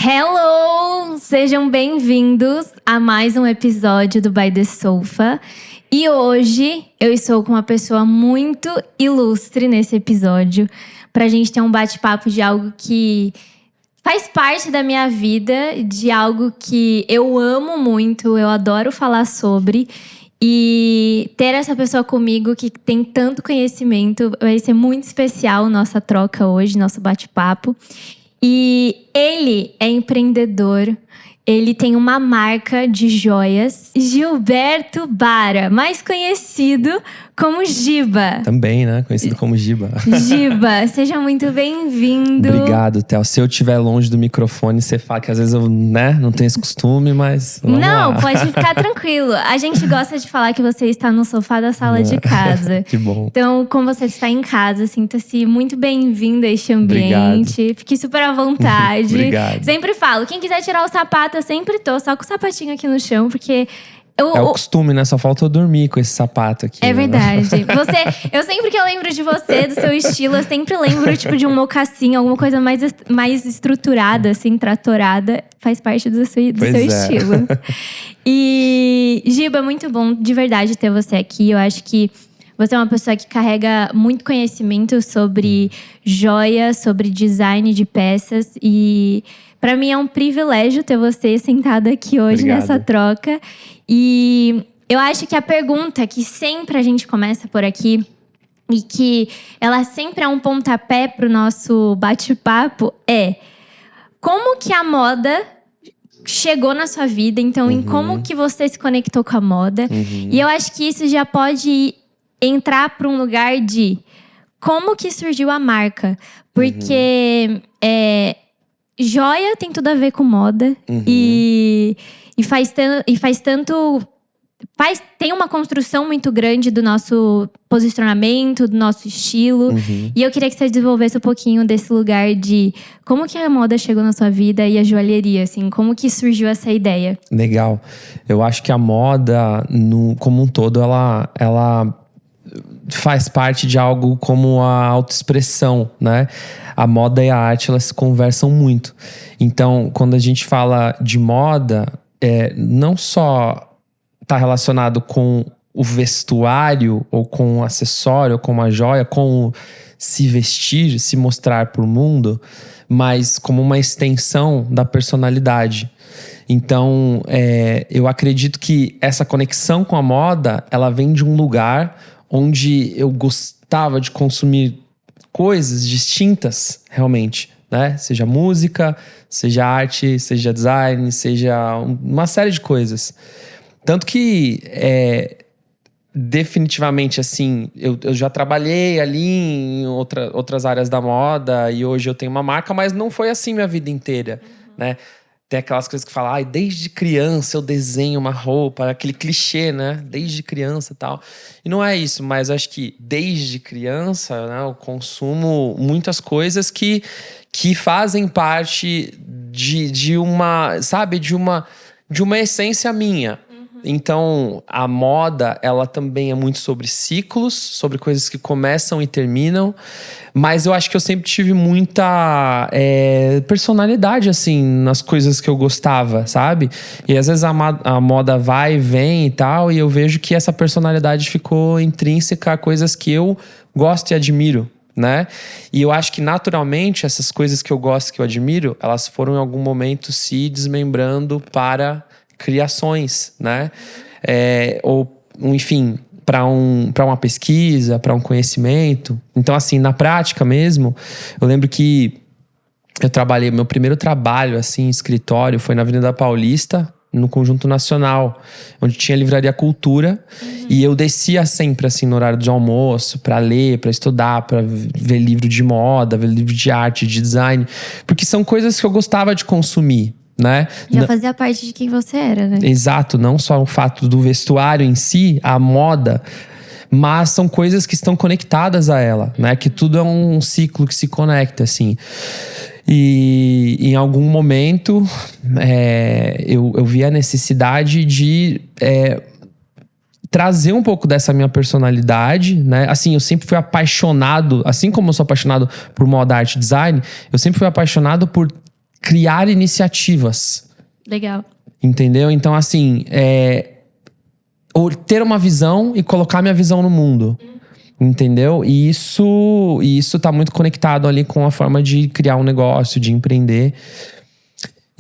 Hello! Sejam bem-vindos a mais um episódio do By The Sofa. E hoje eu estou com uma pessoa muito ilustre nesse episódio pra gente ter um bate-papo de algo que faz parte da minha vida, de algo que eu amo muito, eu adoro falar sobre. E ter essa pessoa comigo que tem tanto conhecimento, vai ser muito especial nossa troca hoje, nosso bate-papo. E ele é empreendedor, ele tem uma marca de joias, Gilberto Bara, mais conhecido como Giba. Também, né? Conhecido como Giba. Giba, seja muito bem-vindo. Obrigado, Theo. Se eu estiver longe do microfone, você fala que às vezes eu, não tenho esse costume, mas vamos Não, lá. pode ficar tranquilo. A gente gosta de falar que você está no sofá da sala de casa. Que bom. Então, como você está em casa, sinta-se muito bem-vindo a este ambiente. Obrigado. Fique super à vontade. Obrigado. Sempre falo, quem quiser tirar o sapato, eu sempre tô só com o sapatinho aqui no chão, porque É o costume, né? Só falta eu dormir com esse sapato aqui. É né? verdade. Eu sempre que eu lembro de você, do seu estilo, eu sempre lembro, tipo, de um mocassim, alguma coisa mais estruturada, assim, tratorada. Faz parte do seu estilo. E, Giba, é muito bom, de verdade, ter você aqui. Eu acho que você é uma pessoa que carrega muito conhecimento sobre joia, sobre design de peças. E pra mim é um privilégio ter você sentado aqui hoje nessa troca. E eu acho que a pergunta que sempre a gente começa por aqui, e que ela sempre é um pontapé pro nosso bate-papo, é: como que a moda chegou na sua vida? Então, em como que você se conectou com a moda? E eu acho que isso já pode entrar para um lugar de como que surgiu a marca. Porque joia tem tudo a ver com moda. Tem uma construção muito grande do nosso posicionamento, do nosso estilo. E eu queria que você desenvolvesse um pouquinho desse lugar de como que a moda chegou na sua vida e a joalheria, assim, como que surgiu essa ideia? Legal. Eu acho que a moda, como um todo, ela faz parte de algo como a autoexpressão, né? A moda e a arte, elas se conversam muito. Então, quando a gente fala de moda, não só está relacionado com o vestuário, ou com o acessório, ou com uma joia, com o se vestir, se mostrar para o mundo, mas como uma extensão da personalidade. Então, eu acredito que essa conexão com a moda, ela vem de um lugar onde eu gostava de consumir coisas distintas, realmente, né? Seja música, seja arte, seja design, seja uma série de coisas. Tanto que, definitivamente, assim, eu já trabalhei ali em outras áreas da moda e hoje eu tenho uma marca, mas não foi assim minha vida inteira, né? Tem aquelas coisas que falam, desde criança eu desenho uma roupa, aquele clichê, né? Desde criança e tal. E não é isso, mas acho que desde criança, né, eu consumo muitas coisas que fazem parte de uma, sabe, de uma essência minha. Então, a moda, ela também é muito sobre ciclos, sobre coisas que começam e terminam. Mas eu acho que eu sempre tive muita personalidade, assim, nas coisas que eu gostava, sabe? E às vezes a moda vai e vem e tal, e eu vejo que essa personalidade ficou intrínseca a coisas que eu gosto e admiro, né? E eu acho que naturalmente essas coisas que eu gosto, que eu admiro, elas foram em algum momento se desmembrando para criações, né? Ou, enfim, para uma pesquisa, para um conhecimento. Então, assim, na prática mesmo, eu lembro que eu trabalhei, meu primeiro trabalho, assim, em escritório, foi na Avenida Paulista, no Conjunto Nacional, onde tinha Livraria Cultura. E eu descia sempre, assim, no horário de almoço, para ler, para estudar, para ver livro de moda, ver livro de arte, de design. Porque são coisas que eu gostava de consumir, né? Já fazia parte de quem você era, né? Exato, não só o fato do vestuário em si, a moda, mas são coisas que estão conectadas a ela, né? Que tudo é um ciclo que se conecta, assim. E em algum momento eu vi a necessidade de trazer um pouco dessa minha personalidade, né? Assim, eu sempre fui apaixonado, assim como eu sou apaixonado por moda, arte e design, eu sempre fui apaixonado por criar iniciativas. Legal. Entendeu? Então, assim, ter uma visão e colocar minha visão no mundo. Entendeu? E isso tá muito conectado ali com a forma de criar um negócio, de empreender.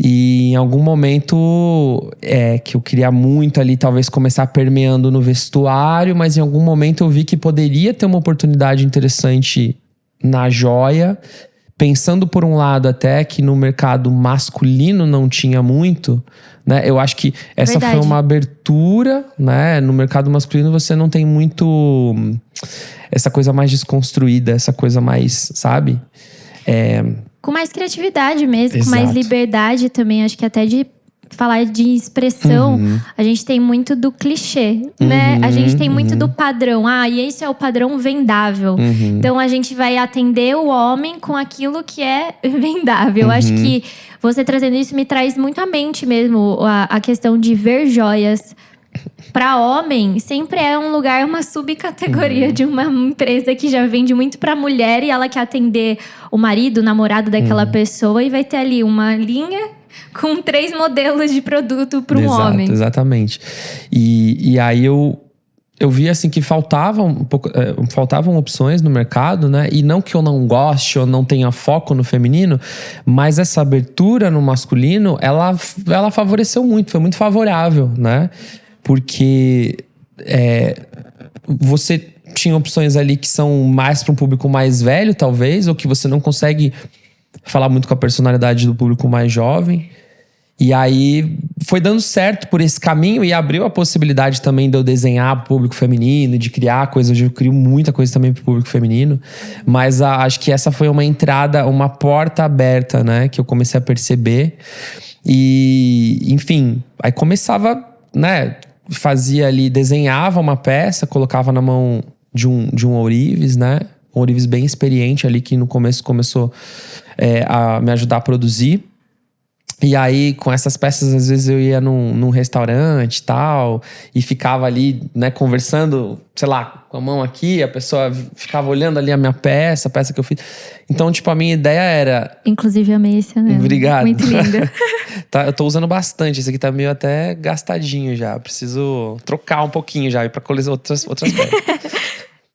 E em algum momento que eu queria muito ali, talvez começar permeando no vestuário, mas em algum momento eu vi que poderia ter uma oportunidade interessante na joia. Pensando por um lado até que no mercado masculino não tinha muito, né? Eu acho que essa foi uma abertura, né? No mercado masculino você não tem muito essa coisa mais desconstruída, essa coisa mais, sabe? Com mais criatividade mesmo, Exato. Com mais liberdade também. Acho que até de falar de expressão, a gente tem muito do clichê, né? A gente tem muito do padrão. E esse é o padrão vendável. Então, a gente vai atender o homem com aquilo que é vendável. Eu acho que você trazendo isso me traz muito à mente mesmo a questão de ver joias. Para homem, sempre é um lugar, uma subcategoria de uma empresa que já vende muito para mulher e ela quer atender o marido, o namorado daquela pessoa e vai ter ali uma linha com 3 modelos de produto para um homem. Exatamente. E aí eu vi assim que faltavam opções no mercado, né? E não que eu não goste ou não tenha foco no feminino, mas essa abertura no masculino, ela favoreceu muito, foi muito favorável, né? Porque você tinha opções ali que são mais para um público mais velho, talvez, ou que você não consegue falar muito com a personalidade do público mais jovem. E aí foi dando certo por esse caminho e abriu a possibilidade também de eu desenhar para o público feminino, de criar coisas. Hoje eu crio muita coisa também para o público feminino. Mas acho que essa foi uma entrada, uma porta aberta, né? Que eu comecei a perceber. E, enfim, aí começava, né? Fazia ali, desenhava uma peça, colocava na mão de um ourives, né? Um ourives bem experiente ali, que no começo começou a me ajudar a produzir. E aí, com essas peças, às vezes eu ia num restaurante e tal, e ficava ali, né, conversando, sei lá, com a mão aqui, a pessoa ficava olhando ali a peça que eu fiz. Então, tipo, a minha ideia era... Inclusive, amei esse anel. Obrigado. Muito linda. Eu tô usando bastante, esse aqui tá meio até gastadinho já. Preciso trocar um pouquinho já, ir pra coleção outras peças.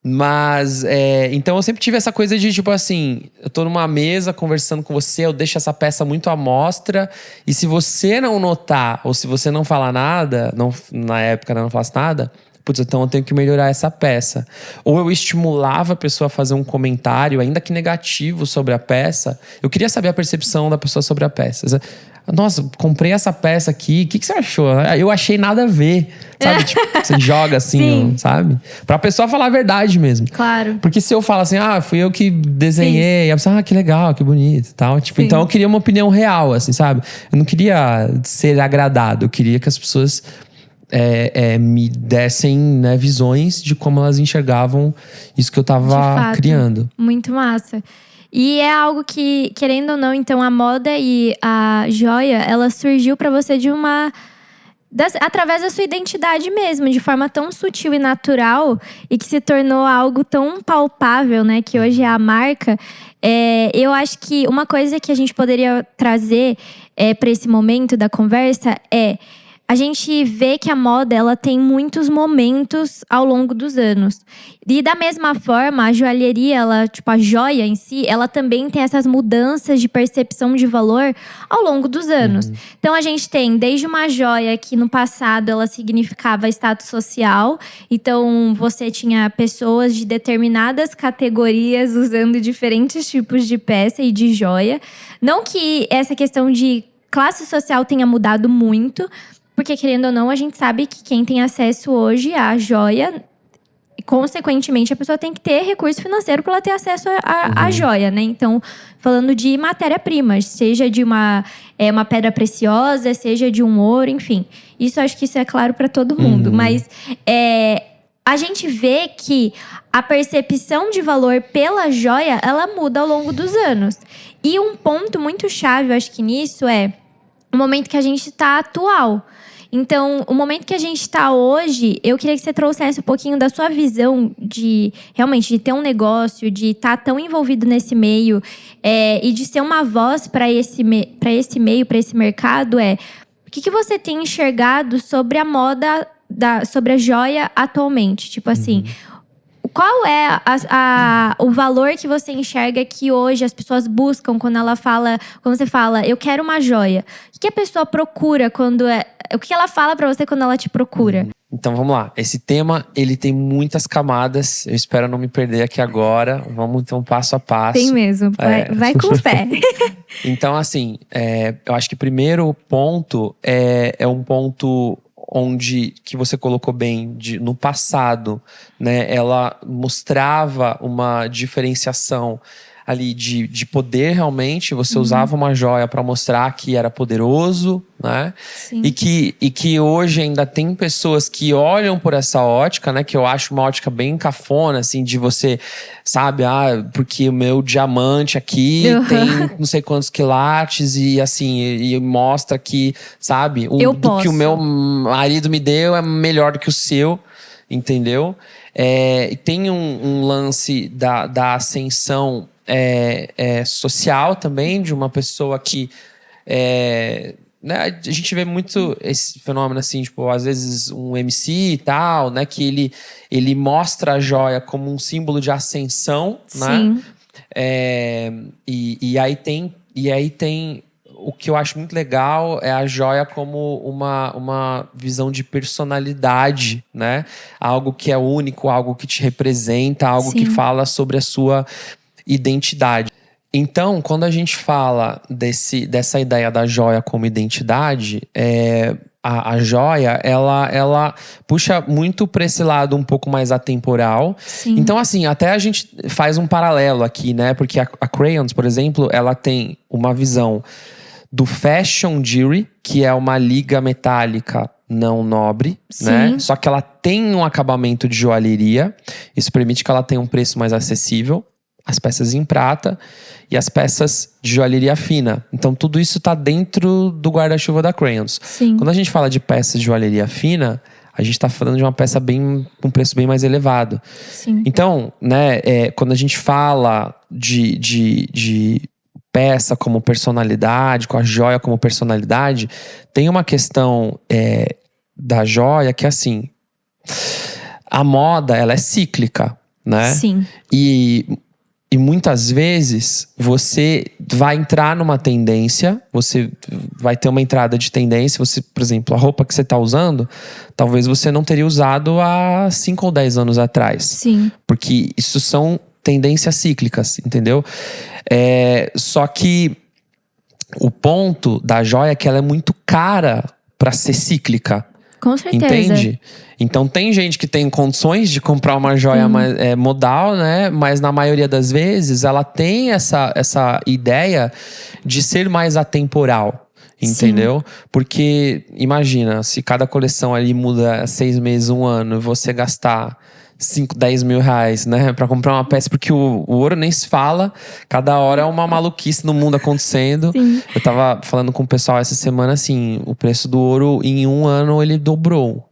Mas, então eu sempre tive essa coisa de, tipo assim, eu tô numa mesa conversando com você, eu deixo essa peça muito à mostra, e se você não notar, ou se você não falar nada, na época não falasse nada, putz, então eu tenho que melhorar essa peça. Ou eu estimulava a pessoa a fazer um comentário, ainda que negativo, sobre a peça. Eu queria saber a percepção da pessoa sobre a peça. Nossa, comprei essa peça aqui, o que você achou? Eu achei nada a ver, sabe? Tipo, você joga assim, sabe? Pra pessoa falar a verdade mesmo. Claro. Porque se eu falar assim, fui eu que desenhei, a pessoa, que legal, que bonito e tal. Tipo, então eu queria uma opinião real, assim, sabe? Eu não queria ser agradado, eu queria que as pessoas me dessem, né, visões de como elas enxergavam isso que eu tava criando. Muito massa. E é algo que, querendo ou não, então a moda e a joia, ela surgiu pra você através da sua identidade mesmo, de forma tão sutil e natural, e que se tornou algo tão palpável, né, que hoje é a marca. Eu acho que uma coisa que a gente poderia trazer para esse momento da conversa a gente vê que a moda, ela tem muitos momentos ao longo dos anos. E da mesma forma, a joalheria, a joia em si, ela também tem essas mudanças de percepção de valor ao longo dos anos. Então, a gente tem desde uma joia que no passado ela significava status social. Então, você tinha pessoas de determinadas categorias usando diferentes tipos de peça e de joia. Não que essa questão de classe social tenha mudado muito, porque, querendo ou não, a gente sabe que quem tem acesso hoje à joia, consequentemente, a pessoa tem que ter recurso financeiro para ela ter acesso à joia, né? Então, falando de matéria-prima, seja de uma pedra preciosa, seja de um ouro, enfim. Acho que isso é claro para todo mundo. Mas a gente vê que a percepção de valor pela joia, ela muda ao longo dos anos. E um ponto muito chave, eu acho que nisso, o momento que a gente está atual. Então, o momento que a gente tá hoje, eu queria que você trouxesse um pouquinho da sua visão de, realmente, de ter um negócio, de estar tão envolvido nesse meio e de ser uma voz para esse meio, para esse mercado. O que você tem enxergado sobre a moda, sobre a joia atualmente? Tipo assim, qual é o valor que você enxerga que hoje as pessoas buscam quando você fala, eu quero uma joia? O que a pessoa procura o que ela fala pra você quando ela te procura? Então vamos lá, esse tema ele tem muitas camadas, eu espero não me perder aqui agora, vamos então passo a passo. Tem mesmo, vai com fé. Então assim, eu acho que o primeiro ponto é um ponto onde, que você colocou bem, no passado, né, ela mostrava uma diferenciação ali de poder realmente, você usava uma joia para mostrar que era poderoso, né? Sim. E que hoje ainda tem pessoas que olham por essa ótica, né? Que eu acho uma ótica bem cafona, assim, de você, sabe? Porque o meu diamante aqui tem não sei quantos quilates e assim, e mostra que, sabe? Do que o meu marido me deu é melhor do que o seu, entendeu? Tem um lance da ascensão social também, de uma pessoa que né, a gente vê muito esse fenômeno assim, tipo, às vezes um MC e tal, né, que ele mostra a joia como um símbolo de ascensão, Sim. né? E aí tem o que eu acho muito legal é a joia como uma visão de personalidade, né? Algo que é único, algo que te representa, algo que fala sobre a sua identidade. Então, quando a gente fala dessa ideia da joia como identidade, a joia, ela puxa muito para esse lado um pouco mais atemporal. Sim. Então, assim, até a gente faz um paralelo aqui, né? Porque a Crayons, por exemplo, ela tem uma visão do fashion jewelry, que é uma liga metálica não nobre, né? Só que ela tem um acabamento de joalheria. Isso permite que ela tenha um preço mais acessível. As peças em prata e as peças de joalheria fina. Então, tudo isso está dentro do guarda-chuva da Crayons. Sim. Quando a gente fala de peças de joalheria fina, a gente está falando de uma peça com um preço bem mais elevado. Sim. Então, né, quando a gente fala de peça como personalidade, com a joia como personalidade, tem uma questão da joia que é assim, a moda, ela é cíclica, né? Sim. E muitas vezes você vai entrar numa tendência, você vai ter uma entrada de tendência. Você, por exemplo, a roupa que você está usando, talvez você não teria usado há 5 ou 10 anos atrás. Sim. Porque isso são tendências cíclicas, entendeu? Só que o ponto da joia é que ela é muito cara para ser cíclica. Com certeza. Entende? Então tem gente que tem condições de comprar uma joia mais, modal, né? Mas na maioria das vezes ela tem essa ideia de ser mais atemporal. Entendeu? Sim. Porque imagina, se cada coleção ali muda 6 meses, 1 ano, você gastar 5, 10 mil reais, né? Pra comprar uma peça, porque o ouro nem se fala. Cada hora é uma maluquice no mundo acontecendo. Sim. Eu tava falando com o pessoal essa semana, assim, o preço do ouro em 1 ano ele dobrou.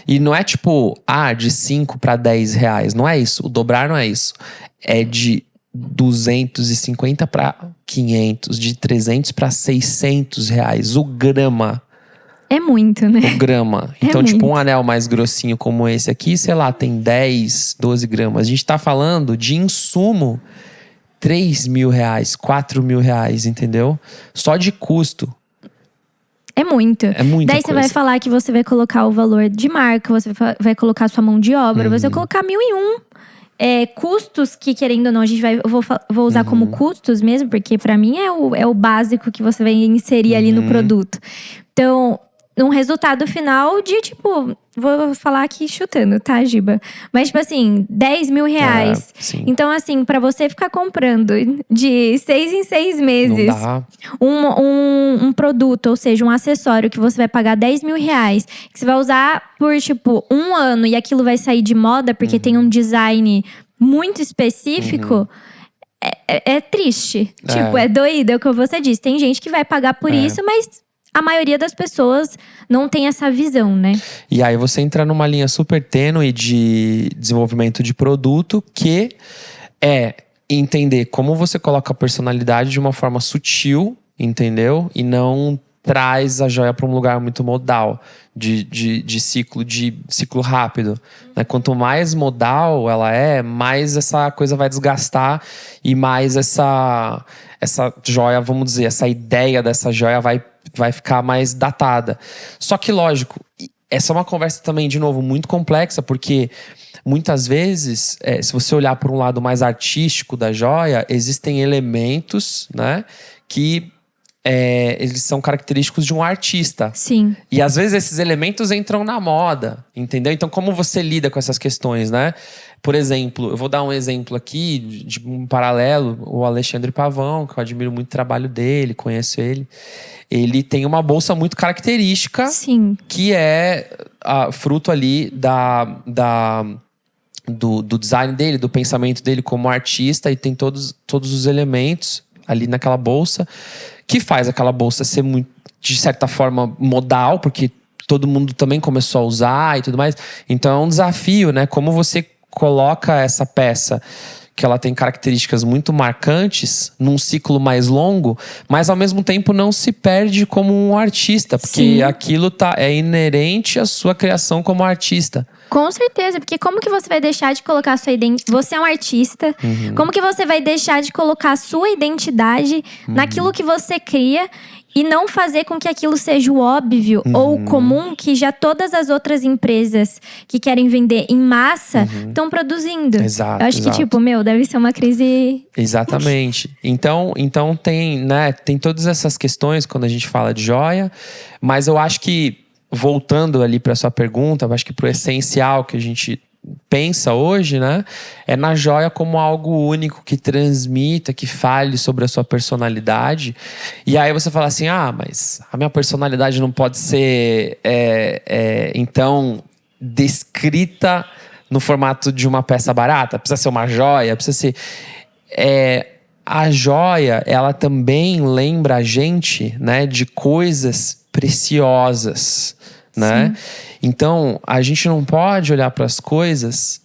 E não é tipo, de 5 para 10 reais. Não é isso. O dobrar não é isso. É de 250 para 500, de 300 para 600 reais. O grama. É muito, né? O grama. Então, tipo, um anel mais grossinho como esse aqui, sei lá, tem 10, 12 gramas. A gente tá falando de insumo 3 mil reais, 4 mil reais, entendeu? Só de custo. É muito. É muita Daí coisa. Você vai falar que você vai colocar o valor de marca, você vai colocar sua mão de obra, você vai colocar 1.001. Custos que, querendo ou não, eu vou usar como custos mesmo, porque pra mim é o básico que você vai inserir ali no produto. Então, um resultado final de, tipo, vou falar aqui chutando, tá, Giba? Mas, tipo assim, 10 mil reais. Então, assim, pra você ficar comprando de 6 em 6 meses um produto, ou seja, um acessório que você vai pagar 10 mil reais, que você vai usar por, tipo, 1 ano e aquilo vai sair de moda porque tem um design muito específico. É triste. Tipo, é doído, é o que você disse. Tem gente que vai pagar por isso, mas a maioria das pessoas não tem essa visão, né? E aí você entra numa linha super tênue de desenvolvimento de produto, que é entender como você coloca a personalidade de uma forma sutil, entendeu? E não traz a joia para um lugar muito modal, de ciclo rápido, né? Quanto mais modal ela é, mais essa coisa vai desgastar e mais essa joia, vamos dizer, essa ideia dessa joia vai ficar mais datada. Só que, lógico, essa é uma conversa também, de novo, muito complexa, porque muitas vezes, se você olhar por um lado mais artístico da joia, existem elementos, né, que eles são característicos de um artista. Sim. E às vezes esses elementos entram na moda, entendeu? Então, como você lida com essas questões, né? Por exemplo, eu vou dar um exemplo aqui de um paralelo. O Alexandre Pavão, que eu admiro muito o trabalho dele, conheço ele. Ele tem uma bolsa muito característica. Sim. Que é fruto ali do design dele, do pensamento dele como artista. E tem todos os elementos ali naquela bolsa, que faz aquela bolsa ser muito, de certa forma, modal, porque todo mundo também começou a usar e tudo mais. Então é um desafio, né? Como você coloca essa peça, que ela tem características muito marcantes, num ciclo mais longo, mas ao mesmo tempo não se perde como um artista, porque Sim. aquilo é inerente à sua criação como artista. Com certeza, porque como que você vai deixar de colocar a sua identidade? Você é um artista, como que você vai deixar de colocar a sua identidade naquilo que você cria e não fazer com que aquilo seja o óbvio ou o comum que já todas as outras empresas que querem vender em massa estão produzindo? Exato, Eu acho que, tipo, deve ser uma crise… Exatamente. Então tem, né, tem todas essas questões quando a gente fala de joia, mas eu acho que, voltando ali para sua pergunta, eu acho que pro essencial que a gente pensa hoje, né, é na joia como algo único que transmita, que fale sobre a sua personalidade. E aí você fala assim, mas a minha personalidade não pode ser então descrita no formato de uma peça barata, precisa ser uma joia, precisa ser… a joia, ela também lembra a gente, né, de coisas preciosas, né? Então, a gente não pode olhar para as coisas,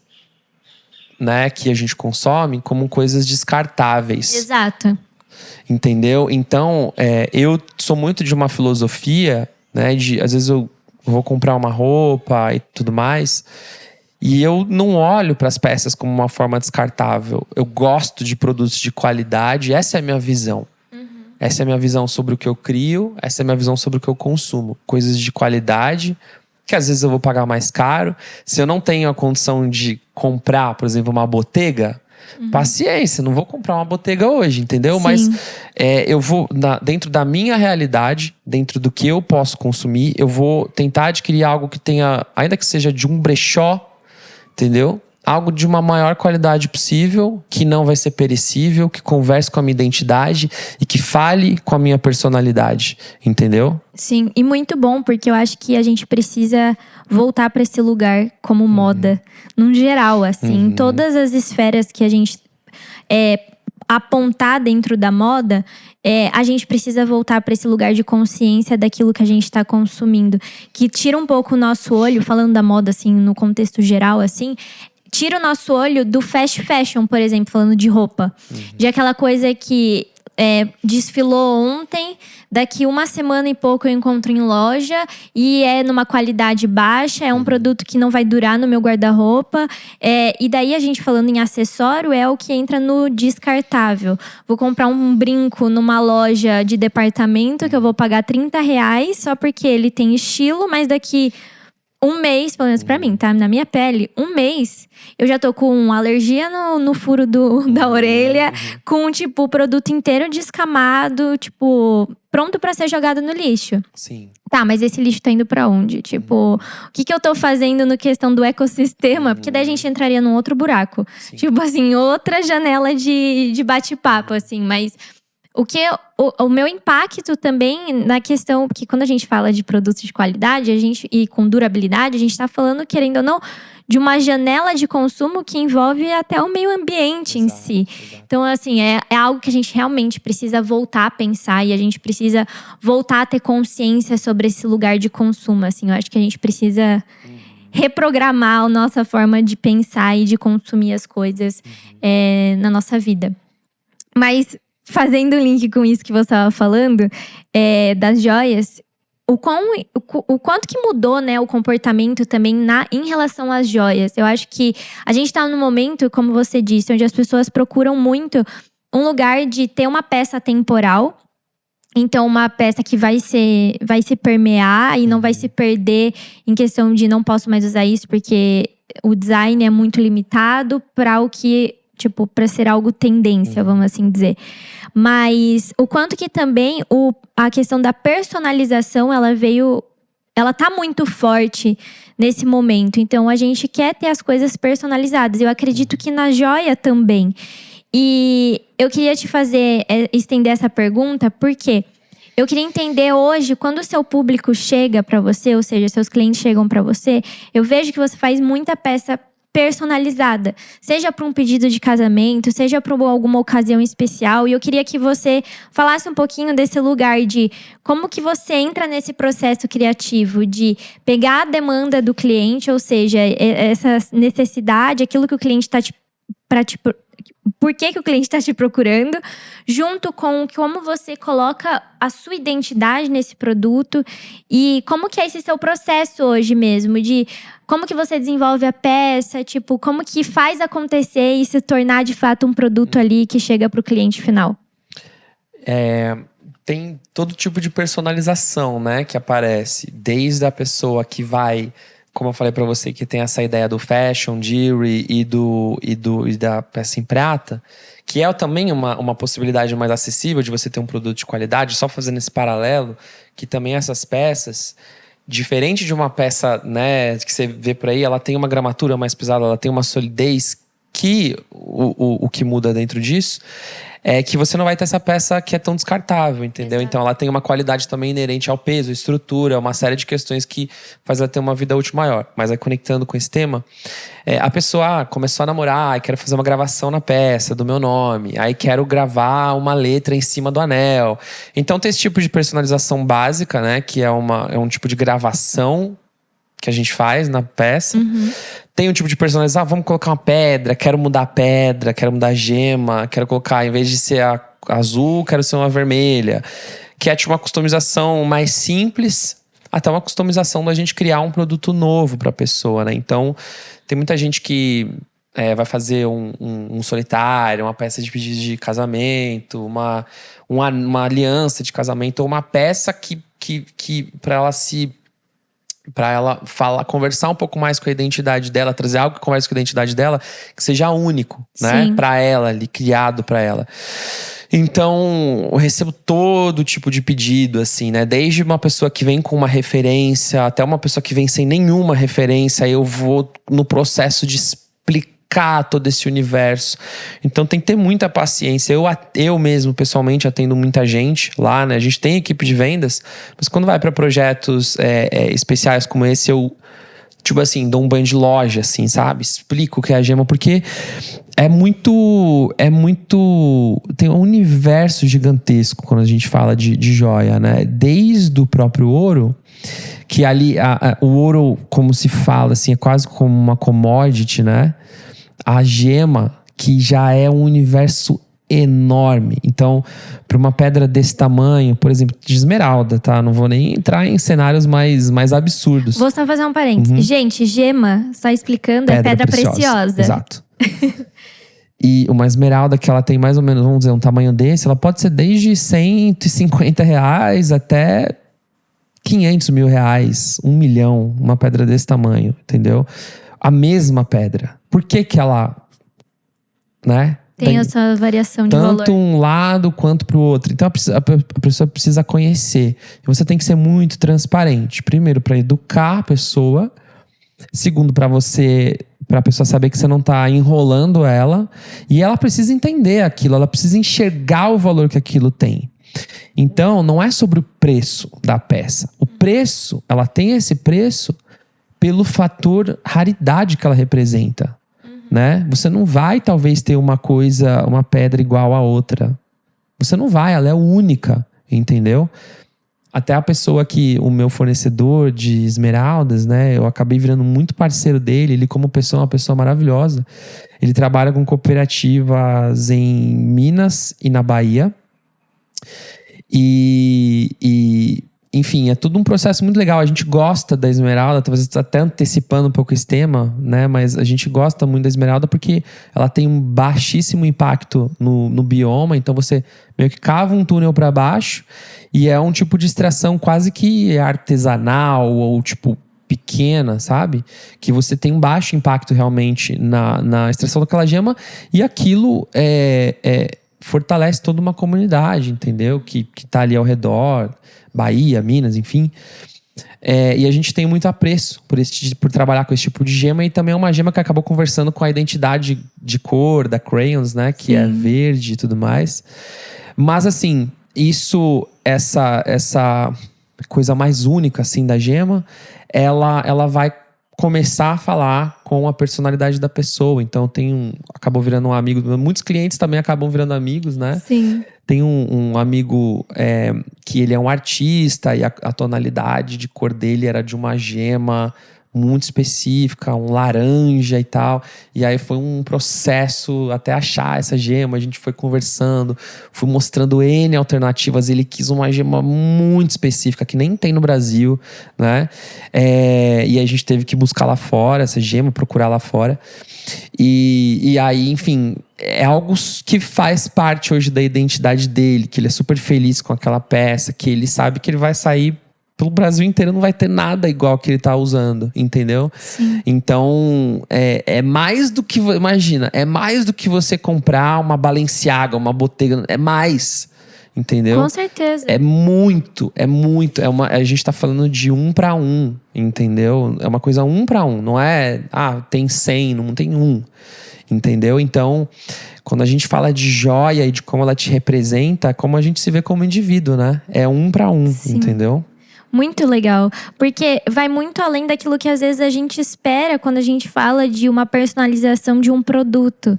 né, que a gente consome como coisas descartáveis. Exato. Entendeu? Então, eu sou muito de uma filosofia, né, às vezes eu vou comprar uma roupa e tudo mais, e eu não olho para as peças como uma forma descartável. Eu gosto de produtos de qualidade, essa é a minha visão. Essa é a minha visão sobre o que eu crio, essa é a minha visão sobre o que eu consumo. Coisas de qualidade, que às vezes eu vou pagar mais caro. Se eu não tenho a condição de comprar, por exemplo, uma Bottega, paciência, não vou comprar uma Bottega hoje, entendeu? Sim. Mas eu vou, dentro da minha realidade, dentro do que eu posso consumir, eu vou tentar adquirir algo que tenha, ainda que seja de um brechó, entendeu? Algo de uma maior qualidade possível, que não vai ser perecível, que converse com a minha identidade e que fale com a minha personalidade, entendeu? Sim, e muito bom, porque eu acho que a gente precisa voltar para esse lugar como moda, num geral, assim, em todas as esferas que a gente apontar dentro da moda, a gente precisa voltar para esse lugar de consciência daquilo que a gente está consumindo, que tira um pouco o nosso olho, falando da moda, assim, no contexto geral, assim, tira o nosso olho do fast fashion, por exemplo, falando de roupa. De aquela coisa que desfilou ontem, daqui uma semana e pouco eu encontro em loja e é numa qualidade baixa, é um produto que não vai durar no meu guarda-roupa. E daí a gente falando em acessório, é o que entra no descartável. Vou comprar um brinco numa loja de departamento que eu vou pagar R$30 só porque ele tem estilo, mas daqui… um mês, pelo menos pra mim, tá? Na minha pele, um mês, eu já tô com alergia no furo da orelha, com, tipo, o produto inteiro descamado, tipo, pronto pra ser jogado no lixo. Sim. Tá, mas esse lixo tá indo pra onde? Tipo, o que eu tô fazendo no questão do ecossistema? Porque daí a gente entraria num outro buraco. Sim. Tipo assim, outra janela de bate-papo, assim. Mas O meu impacto também na questão, porque quando a gente fala de produtos de qualidade, e com durabilidade, a gente está falando, querendo ou não, de uma janela de consumo que envolve até o meio ambiente em si. Exato. Então, assim, é algo que a gente realmente precisa voltar a pensar e a gente precisa voltar a ter consciência sobre esse lugar de consumo. Assim, eu acho que a gente precisa reprogramar a nossa forma de pensar e de consumir as coisas na nossa vida. Mas, fazendo um link com isso que você estava falando, das joias, o quanto que mudou, né, o comportamento também em relação às joias. Eu acho que a gente está num momento, como você disse, onde as pessoas procuram muito um lugar de ter uma peça temporal. Então, uma peça que vai se permear e não vai se perder em questão de não posso mais usar isso porque o design é muito limitado para o que, tipo, para ser algo tendência, vamos assim dizer. Mas o quanto que também a questão da personalização, ela tá muito forte nesse momento. Então, a gente quer ter as coisas personalizadas. Eu acredito que na joia também. E eu queria te estender essa pergunta, porque eu queria entender hoje, quando o seu público chega para você, ou seja, seus clientes chegam para você, eu vejo que você faz muita peça personalizada, seja para um pedido de casamento, seja para alguma ocasião especial. E eu queria que você falasse um pouquinho desse lugar de como que você entra nesse processo criativo de pegar a demanda do cliente, ou seja, essa necessidade, aquilo que o cliente está por que o cliente está te procurando, junto com como você coloca a sua identidade nesse produto e como que é esse seu processo hoje mesmo, de como que você desenvolve a peça, tipo, como que faz acontecer e se tornar de fato um produto ali que chega para o cliente final. Tem todo tipo de personalização, né, que aparece, desde a pessoa que vai, como eu falei pra você, que tem essa ideia do fashion, jewelry e da peça em prata, que é também uma possibilidade mais acessível de você ter um produto de qualidade, só fazendo esse paralelo, que também essas peças, diferente de uma peça, né, que você vê por aí, ela tem uma gramatura mais pesada, ela tem uma solidez, que o que muda dentro disso é que você não vai ter essa peça que é tão descartável, entendeu? Exato. Então ela tem uma qualidade também inerente ao peso, estrutura, uma série de questões que faz ela ter uma vida útil maior. Mas aí, conectando com esse tema, a pessoa começou a namorar, quero fazer uma gravação na peça do meu nome, aí quero gravar uma letra em cima do anel. Então tem esse tipo de personalização básica, né, que é um tipo de gravação que a gente faz na peça. Tem um tipo de personalizar, vamos colocar uma pedra, quero mudar a pedra, quero mudar a gema, quero colocar, em vez de ser a azul, quero ser uma vermelha. Que é tipo uma customização mais simples, até uma customização da gente criar um produto novo pra pessoa, né? Então, tem muita gente que vai fazer um solitário, uma peça de pedido de casamento, uma aliança de casamento, ou uma peça que para ela conversar um pouco mais com a identidade dela, trazer algo que converse com a identidade dela, que seja único, né? Para ela ali, criado para ela. Então, eu recebo todo tipo de pedido, assim, né? Desde uma pessoa que vem com uma referência, até uma pessoa que vem sem nenhuma referência. Eu vou no processo de explicar todo esse universo. Então tem que ter muita paciência. Eu mesmo, pessoalmente, atendo muita gente lá, né? A gente tem equipe de vendas, mas quando vai para projetos especiais como esse, eu, tipo assim, dou um banho de loja, assim, sabe? Explico o que é a gema, porque é muito... Tem um universo gigantesco quando a gente fala de joia, né? Desde o próprio ouro, que ali, o ouro, como se fala, assim, é quase como uma commodity, né? A gema, que já é um universo enorme. Então, para uma pedra desse tamanho, por exemplo, de esmeralda, tá? Não vou nem entrar em cenários mais absurdos. Vou só fazer um parênteses. Gente, gema, só explicando, é pedra preciosa. Exato. E uma esmeralda que ela tem mais ou menos, vamos dizer, um tamanho desse, ela pode ser desde R$150 até R$500 mil, 1 milhão, uma pedra desse tamanho, entendeu? A mesma pedra. Por que ela, né? Tem essa variação de valor. Tanto um lado quanto pro outro. Então a pessoa precisa conhecer. E você tem que ser muito transparente. Primeiro, para educar a pessoa. Segundo, para você Pra pessoa saber que você não tá enrolando ela. E ela precisa entender aquilo, ela precisa enxergar o valor que aquilo tem. Então, não é sobre o preço da peça. O preço, ela tem esse preço pelo fator raridade que ela representa, né? Você não vai, talvez, ter uma pedra igual a outra. Você não vai, ela é única, entendeu? Até a pessoa o meu fornecedor de esmeraldas, né? Eu acabei virando muito parceiro dele. Ele, como pessoa, é uma pessoa maravilhosa. Ele trabalha com cooperativas em Minas e na Bahia. Enfim, é tudo um processo muito legal. A gente gosta da esmeralda, talvez até antecipando um pouco esse tema, né? Mas a gente gosta muito da esmeralda porque ela tem um baixíssimo impacto no bioma. Então você meio que cava um túnel para baixo e é um tipo de extração quase que artesanal ou tipo pequena, sabe? Que você tem um baixo impacto realmente na extração daquela gema e aquilo fortalece toda uma comunidade, entendeu? Que tá ali ao redor, Bahia, Minas, enfim. E a gente tem muito apreço por trabalhar com esse tipo de gema. E também é uma gema que acabou conversando com a identidade de cor da Crayons, né? Que é verde e tudo mais. Mas assim, essa coisa mais única assim da gema, ela vai começar a falar com a personalidade da pessoa. Então acabou virando um amigo. Muitos clientes também acabam virando amigos, né? Sim. Tem um amigo que ele é um artista e a tonalidade de cor dele era de uma gema muito específica, um laranja e tal. E aí foi um processo até achar essa gema. A gente foi conversando, fui mostrando N alternativas. Ele quis uma gema muito específica, que nem tem no Brasil, né? E a gente teve que buscar lá fora essa gema, procurar lá fora. E aí, enfim, é algo que faz parte hoje da identidade dele, que ele é super feliz com aquela peça, que ele sabe que ele vai sair pelo Brasil inteiro, não vai ter nada igual que ele tá usando, entendeu? Sim. Então, é mais do que... Imagina, é mais do que você comprar uma Balenciaga, uma Bottega, é mais, entendeu? Com certeza. É muito. A gente tá falando de 1 para 1, entendeu? É uma coisa 1 para 1, não é... tem 100, não tem 1, entendeu? Então, quando a gente fala de joia e de como ela te representa, é como a gente se vê como indivíduo, né? É 1 para 1, Sim. entendeu? Muito legal, porque vai muito além daquilo que às vezes a gente espera quando a gente fala de uma personalização de um produto.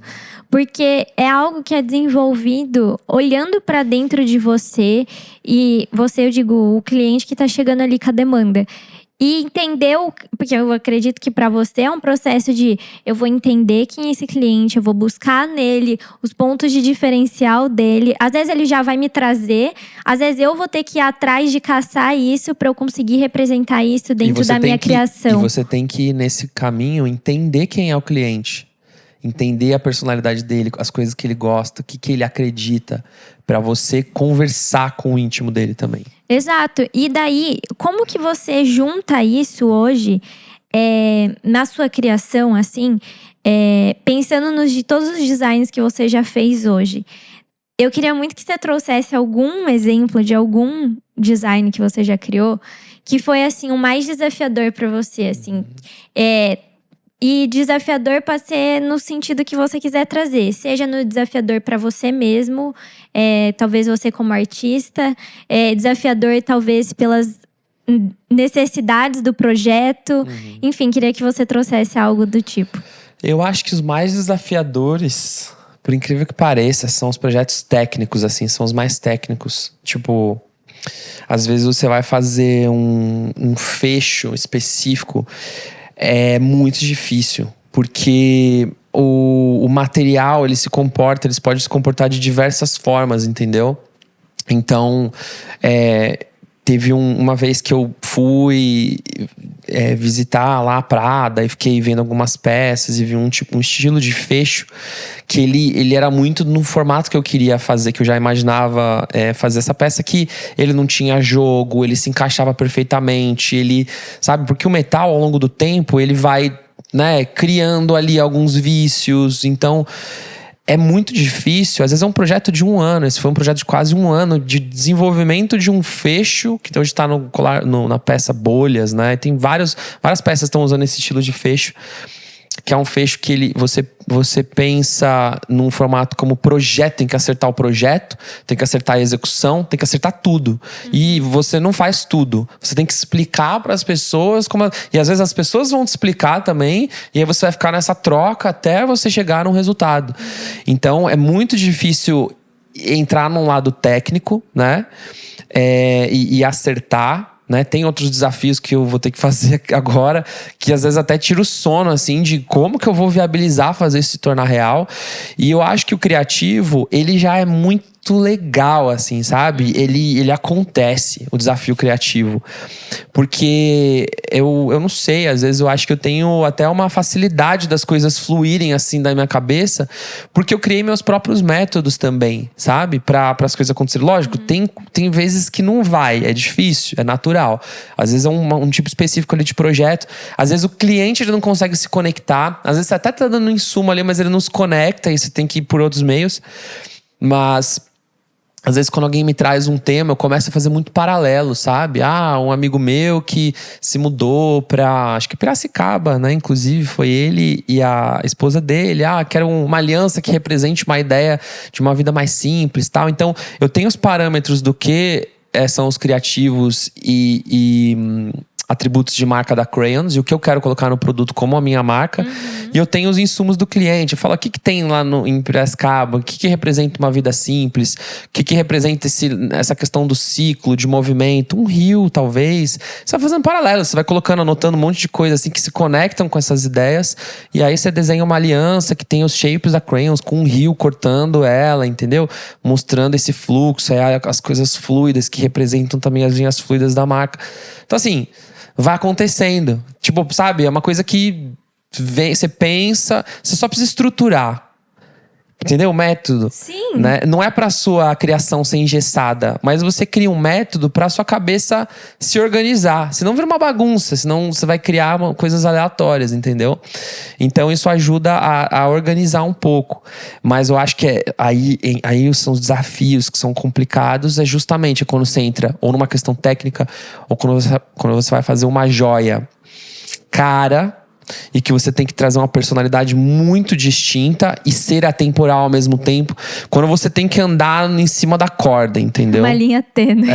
Porque é algo que é desenvolvido olhando para dentro de você. E você, eu digo, o cliente que está chegando ali com a demanda. E entender, porque eu acredito que para você é um processo de eu vou entender quem é esse cliente, eu vou buscar nele os pontos de diferencial dele. Às vezes ele já vai me trazer, às vezes eu vou ter que ir atrás de caçar isso para eu conseguir representar isso dentro da minha criação. E você tem que, nesse caminho, entender quem é o cliente. Entender a personalidade dele, as coisas que ele gosta, o que ele acredita, para você conversar com o íntimo dele também. Exato. E daí, como que você junta isso hoje na sua criação, assim, pensando de todos os designs que você já fez hoje? Eu queria muito que você trouxesse algum exemplo de algum design que você já criou que foi, assim, o mais desafiador para você, assim. E desafiador pode ser no sentido que você quiser trazer. Seja no desafiador para você mesmo, talvez você como artista. Desafiador talvez pelas necessidades do projeto. Enfim, queria que você trouxesse algo do tipo. Eu acho que os mais desafiadores, por incrível que pareça, são os projetos técnicos, assim. São os mais técnicos. Tipo, às vezes você vai fazer um fecho específico. É muito difícil, porque o material, ele pode se comportar de diversas formas, entendeu? Então, teve uma vez que eu fui visitar lá a Prada e fiquei vendo algumas peças e vi um estilo de fecho que ele era muito no formato que eu queria fazer, que eu já imaginava fazer essa peça, que ele não tinha jogo, ele se encaixava perfeitamente, sabe? Porque o metal, ao longo do tempo, ele vai, né, criando ali alguns vícios, então é muito difícil. Às vezes é um projeto de 1 ano. Esse foi um projeto de quase 1 ano de desenvolvimento de um fecho, que hoje está na peça Bolhas, né? Tem várias peças que estão usando esse estilo de fecho, que é um fecho que você pensa num formato como projeto, tem que acertar o projeto, tem que acertar a execução, tem que acertar tudo. E você não faz tudo. Você tem que explicar para as pessoas e às vezes as pessoas vão te explicar também, e aí você vai ficar nessa troca até você chegar num resultado. Então é muito difícil entrar num lado técnico, né? E acertar. Né? Tem outros desafios que eu vou ter que fazer agora, que às vezes até tira o sono, assim, de como que eu vou viabilizar fazer isso se tornar real. E eu acho que o criativo, ele já é muito legal, assim, sabe? Ele acontece, o desafio criativo. Porque eu não sei, às vezes eu acho que eu tenho até uma facilidade das coisas fluírem, assim, da minha cabeça, porque eu criei meus próprios métodos também, sabe? Para as coisas acontecerem. Lógico, tem vezes que não vai, é difícil, é natural. Às vezes é um tipo específico ali de projeto. Às vezes o cliente ele não consegue se conectar. Às vezes você até tá dando um insumo ali, mas ele não se conecta e você tem que ir por outros meios. Mas às vezes quando alguém me traz um tema, eu começo a fazer muito paralelo, sabe? Um amigo meu que se mudou pra, acho que Piracicaba, né? Inclusive foi ele e a esposa dele. Quero uma aliança que represente uma ideia de uma vida mais simples, tal. Então eu tenho os parâmetros do que são os criativos e atributos de marca da Crayons e o que eu quero colocar no produto como a minha marca. E eu tenho os insumos do cliente. Eu falo, o que tem lá em Piracicaba? O que representa uma vida simples? O que representa essa questão do ciclo, de movimento? Um rio, talvez. Você vai fazendo paralelo. Você vai colocando, anotando um monte de coisas assim que se conectam com essas ideias. E aí você desenha uma aliança que tem os shapes da Crayons com um rio cortando ela, entendeu? Mostrando esse fluxo. Aí as coisas fluidas que representam também as linhas fluidas da marca. Então assim, vai acontecendo. Tipo, sabe? É uma coisa que você pensa, você só precisa estruturar. Entendeu? O método. Sim. Né? Não é pra sua criação ser engessada, mas você cria um método pra sua cabeça se organizar. Senão vira uma bagunça, senão você vai criar coisas aleatórias, entendeu? Então isso ajuda a organizar um pouco. Mas eu acho que aí são os desafios que são complicados, é justamente quando você entra ou numa questão técnica, ou quando você vai fazer uma joia cara, e que você tem que trazer uma personalidade muito distinta e ser atemporal ao mesmo tempo. Quando você tem que andar em cima da corda, entendeu? Uma linha tênue.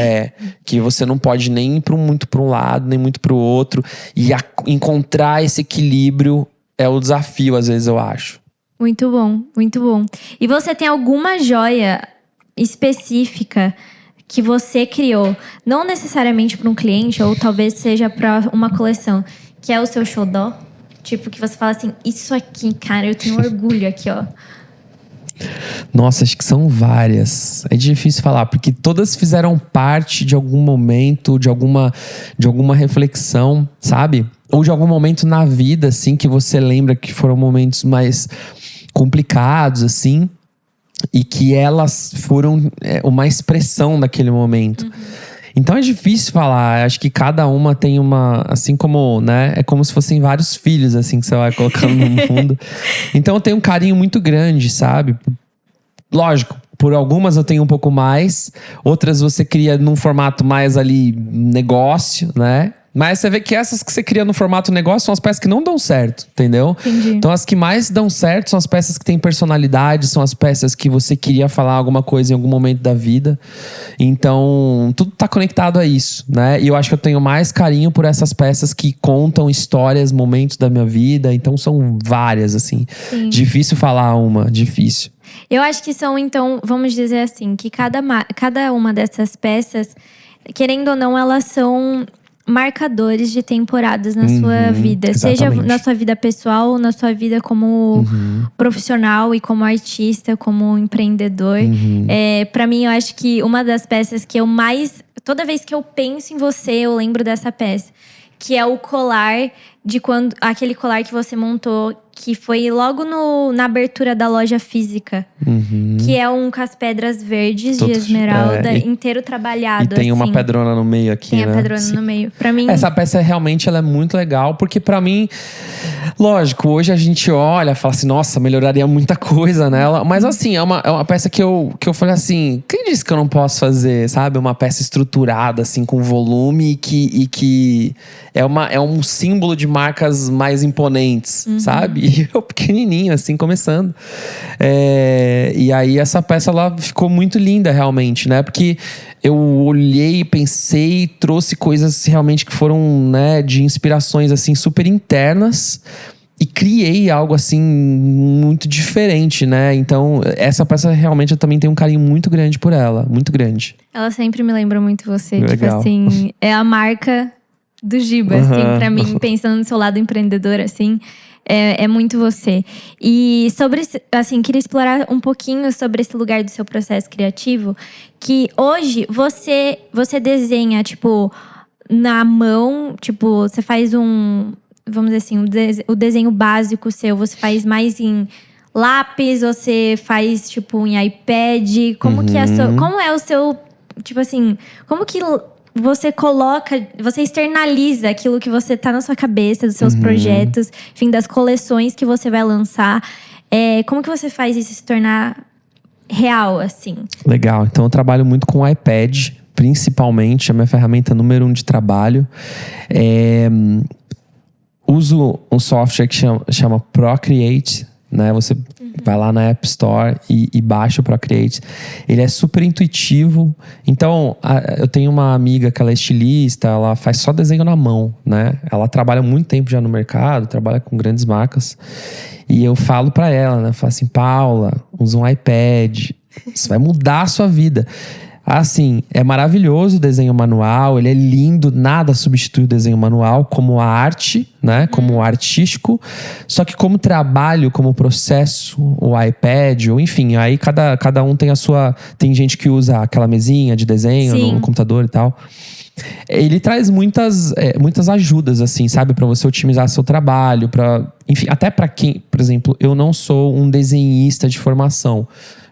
Que você não pode nem ir muito para um lado, nem muito para o outro. E encontrar esse equilíbrio é o desafio, às vezes, eu acho. Muito bom, muito bom. E você tem alguma joia específica que você criou, não necessariamente para um cliente, ou talvez seja para uma coleção, que é o seu xodó? Tipo, que você fala assim, isso aqui, cara, eu tenho orgulho aqui, ó. Nossa, acho que são várias. É difícil falar, porque todas fizeram parte de algum momento, de alguma reflexão, sabe? Ou de algum momento na vida, assim, que você lembra que foram momentos mais complicados, assim. E que elas foram uma expressão daquele momento. Então é difícil falar, acho que cada uma tem uma, assim como, né, é como se fossem vários filhos, assim, que você vai colocando no mundo. Então eu tenho um carinho muito grande, sabe? Lógico, por algumas eu tenho um pouco mais, outras você cria num formato mais ali, negócio, né? Mas você vê que essas que você cria no formato negócio são as peças que não dão certo, entendeu? Entendi. Então as que mais dão certo são as peças que têm personalidade, são as peças que você queria falar alguma coisa em algum momento da vida. Então tudo tá conectado a isso, né? E eu acho que eu tenho mais carinho por essas peças que contam histórias, momentos da minha vida. Então são várias, assim. Sim. Difícil falar uma, difícil. Eu acho que são, então, vamos dizer assim, que cada uma dessas peças, querendo ou não, elas são marcadores de temporadas na sua vida. Exatamente. Seja na sua vida pessoal, na sua vida como profissional e como artista, como empreendedor. Pra mim, eu acho que uma das peças que eu mais... Toda vez que eu penso em você, eu lembro dessa peça. Que é o colar de quando... Aquele colar que você montou, que foi logo na abertura da loja física. Que é com as pedras verdes de esmeralda, inteiro trabalhado. E tem assim. uma pedrona no meio aqui, Tem né? a pedrona no meio. Pra mim... Essa peça realmente ela é muito legal, porque pra mim, lógico, hoje a gente olha e fala assim, nossa, melhoraria muita coisa nela. Mas assim, é uma peça que eu falei assim, quem disse que eu não posso fazer, sabe? Uma peça estruturada, assim, com volume e que é um símbolo de marcas mais imponentes, sabe? E eu pequenininho, assim, começando. E aí essa peça, ela ficou muito linda, realmente, né? Porque eu olhei, pensei, trouxe coisas realmente que foram, né, de inspirações, assim, super internas. E criei algo, assim, muito diferente, né? Então, essa peça, realmente, eu também tenho um carinho muito grande por ela. Muito grande. Ela sempre me lembra muito você. Legal. Tipo assim, é a marca do Giba, assim, pra mim. Pensando no seu lado empreendedor, assim. É muito você. E sobre, assim, queria explorar um pouquinho sobre esse lugar do seu processo criativo. Que hoje, você desenha, tipo, na mão. Tipo, você faz vamos dizer assim, o desenho básico seu, você faz mais em lápis, você faz tipo em iPad, como que é como é o seu, tipo assim, como que você coloca, você externaliza aquilo que você tá na sua cabeça, dos seus projetos, enfim, das coleções que você vai lançar, como que você faz isso se tornar real, assim? Legal, então eu trabalho muito com o iPad, principalmente, a minha ferramenta número 1 de trabalho. Uso um software que chama Procreate, né? Você vai lá na App Store e baixa o Procreate. Ele é super intuitivo. Então, eu tenho uma amiga que ela é estilista, ela faz só desenho na mão, né? Ela trabalha muito tempo já no mercado, trabalha com grandes marcas. E eu falo pra ela, né? Eu falo assim, Paula, usa um iPad. Isso vai mudar a sua vida. Assim, é maravilhoso o desenho manual, ele é lindo, nada substitui o desenho manual como a arte, né? Como o artístico. Só que como trabalho, como processo, o iPad, ou enfim, aí cada um tem a sua... Tem gente que usa aquela mesinha de desenho no computador e tal. Ele traz muitas ajudas, assim, sabe? Pra você otimizar seu trabalho, enfim, até pra quem... Por exemplo, eu não sou um desenhista de formação.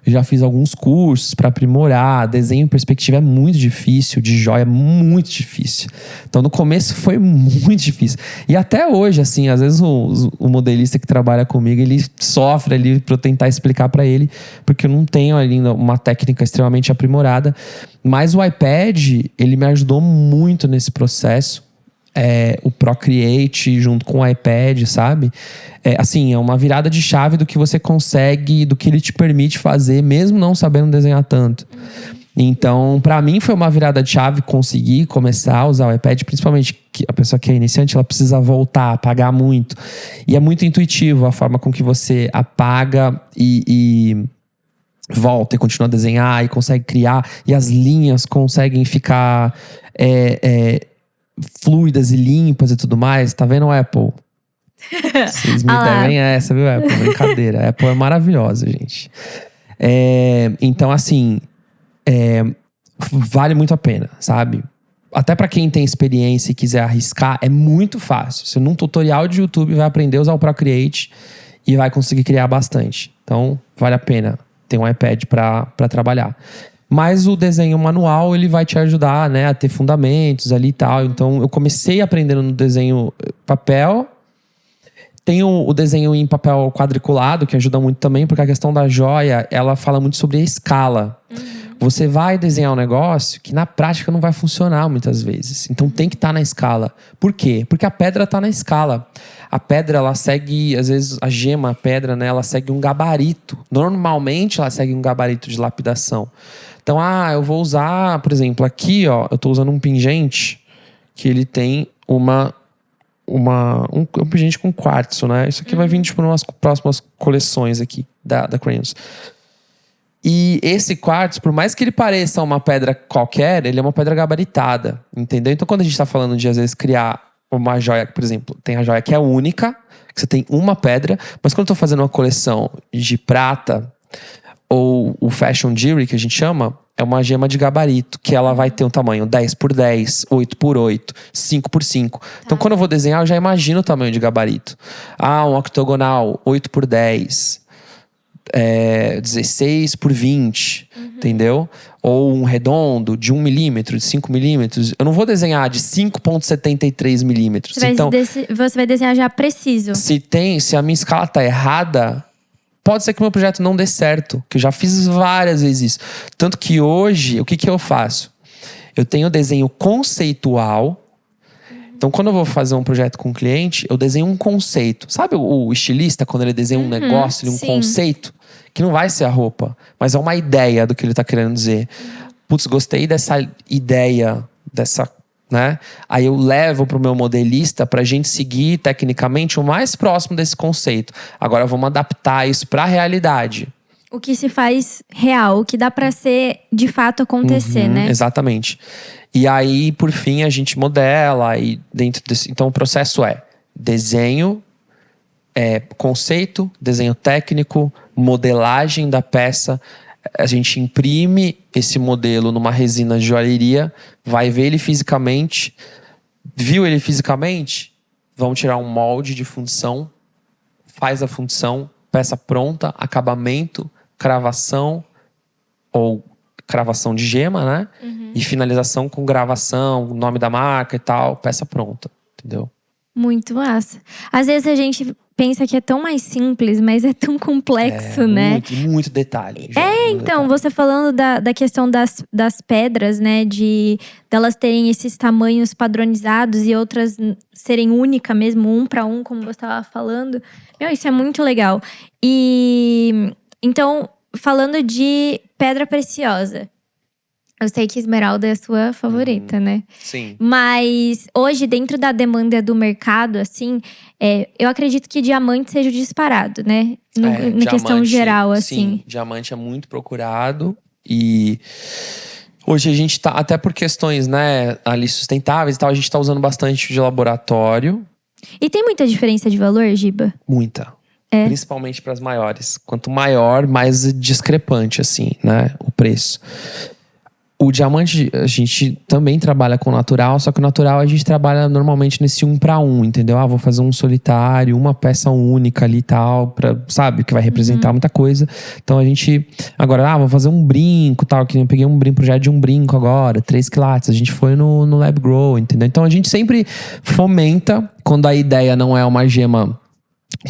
Eu já fiz alguns cursos para aprimorar. Desenho em perspectiva é muito difícil, de joia é muito difícil. Então, no começo foi muito difícil. E até hoje, assim, às vezes o modelista que trabalha comigo, ele sofre ali para eu tentar explicar para ele, porque eu não tenho ali uma técnica extremamente aprimorada. Mas o iPad, ele me ajudou muito nesse processo. O Procreate junto com o iPad, sabe? Assim, é uma virada de chave do que você consegue, do que ele te permite fazer, mesmo não sabendo desenhar tanto. Então, pra mim foi uma virada de chave conseguir começar a usar o iPad, principalmente que a pessoa que é iniciante, ela precisa voltar, apagar muito. E é muito intuitivo a forma com que você apaga e volta e continua a desenhar e consegue criar, e as linhas conseguem ficar fluidas e limpas e tudo mais. Tá vendo, Apple? Vocês me devem essa, viu, Apple? Brincadeira. A Apple é maravilhosa, gente. Então, assim, vale muito a pena, sabe? Até pra quem tem experiência e quiser arriscar, é muito fácil. Você num tutorial de YouTube vai aprender a usar o Procreate e vai conseguir criar bastante. Então, vale a pena ter um iPad pra trabalhar. Mas o desenho manual, ele vai te ajudar, né, a ter fundamentos ali e tal. Então, eu comecei aprendendo no desenho papel. Tem o desenho em papel quadriculado, que ajuda muito também, porque a questão da joia, ela fala muito sobre a escala. Você vai desenhar um negócio que na prática não vai funcionar muitas vezes. Então tem que estar na escala. Por quê? Porque a pedra está na escala. A pedra, ela segue, às vezes a gema, a pedra, né, ela segue um gabarito. Normalmente ela segue um gabarito de lapidação. Então, eu vou usar, por exemplo, aqui, ó, eu tô usando um pingente que ele tem um pingente com quartzo, né? Isso aqui vai vir, tipo, nas próximas coleções aqui da Crayons. E esse quartzo, por mais que ele pareça uma pedra qualquer, ele é uma pedra gabaritada, entendeu? Então, quando a gente tá falando de, às vezes, criar uma joia, por exemplo, tem a joia que é única, que você tem uma pedra, mas quando eu tô fazendo uma coleção de prata, ou o fashion jewelry, que a gente chama, é uma gema de gabarito, que ela vai ter um tamanho 10x10, 8x8, 5x5. Então, quando eu vou desenhar, eu já imagino o tamanho de gabarito. Um octogonal, 8x10, 16x20, entendeu? Ou um redondo de 1 milímetro, de 5 milímetros. Eu não vou desenhar de 5,73 milímetros. Você vai desenhar já preciso. Se a minha escala tá errada, pode ser que o meu projeto não dê certo. Que eu já fiz várias vezes isso. Tanto que hoje, o que eu faço? Eu tenho desenho conceitual Então, quando eu vou fazer um projeto com um cliente, eu desenho um conceito. Sabe o estilista, quando ele desenha um negócio, um conceito? Que não vai ser a roupa, mas é uma ideia do que ele tá querendo dizer. Putz, gostei dessa ideia, né? Aí eu levo pro meu modelista pra gente seguir tecnicamente o mais próximo desse conceito. Agora vamos adaptar isso pra realidade. O que se faz real, o que dá pra ser de fato acontecer, né? Exatamente. E aí, por fim, a gente modela e dentro desse... Então o processo é desenho, conceito, desenho técnico, modelagem da peça. A gente imprime esse modelo numa resina de joalheria, vai ver ele fisicamente. Viu ele fisicamente? Vamos tirar um molde de fundição, faz a fundição, peça pronta, acabamento, cravação ou cravação de gema, né? E finalização com gravação, nome da marca e tal, peça pronta, entendeu? Muito massa. Às vezes a gente pensa que é tão mais simples, mas é tão complexo, né? Muito detalhe. Então, você falando da questão das pedras, né? Delas terem esses tamanhos padronizados e outras serem única mesmo, 1 para 1, como você estava falando. Meu, isso é muito legal. E então, falando de pedra preciosa. Eu sei que esmeralda é a sua favorita, né? Sim. Mas hoje, dentro da demanda do mercado, assim, eu acredito que diamante seja o disparado, né? Na questão geral, assim. Sim, diamante é muito procurado. E hoje a gente tá, até por questões, né, ali sustentáveis e tal, a gente tá usando bastante de laboratório. E tem muita diferença de valor, Giba? Muita. Principalmente para as maiores. Quanto maior, mais discrepante, assim, né, o preço. O diamante, a gente também trabalha com natural, só que o natural a gente trabalha normalmente nesse 1 para 1, entendeu? Vou fazer um solitário, uma peça única ali e tal, sabe? Que vai representar muita coisa. Então a gente, agora, vou fazer um brinco tal, que eu peguei um projeto de um brinco agora, 3 quilates, a gente foi no Lab Grow, entendeu? Então a gente sempre fomenta, quando a ideia não é uma gema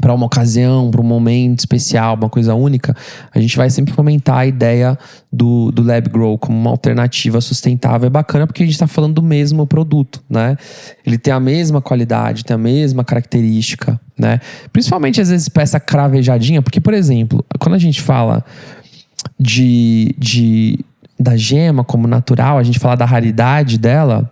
para uma ocasião, para um momento especial, uma coisa única, a gente vai sempre fomentar a ideia do Lab Grow como uma alternativa sustentável. É bacana porque a gente está falando do mesmo produto, né? Ele tem a mesma qualidade, tem a mesma característica, né? Principalmente, às vezes, peça cravejadinha, porque, por exemplo, quando a gente fala da gema como natural, a gente fala da raridade dela,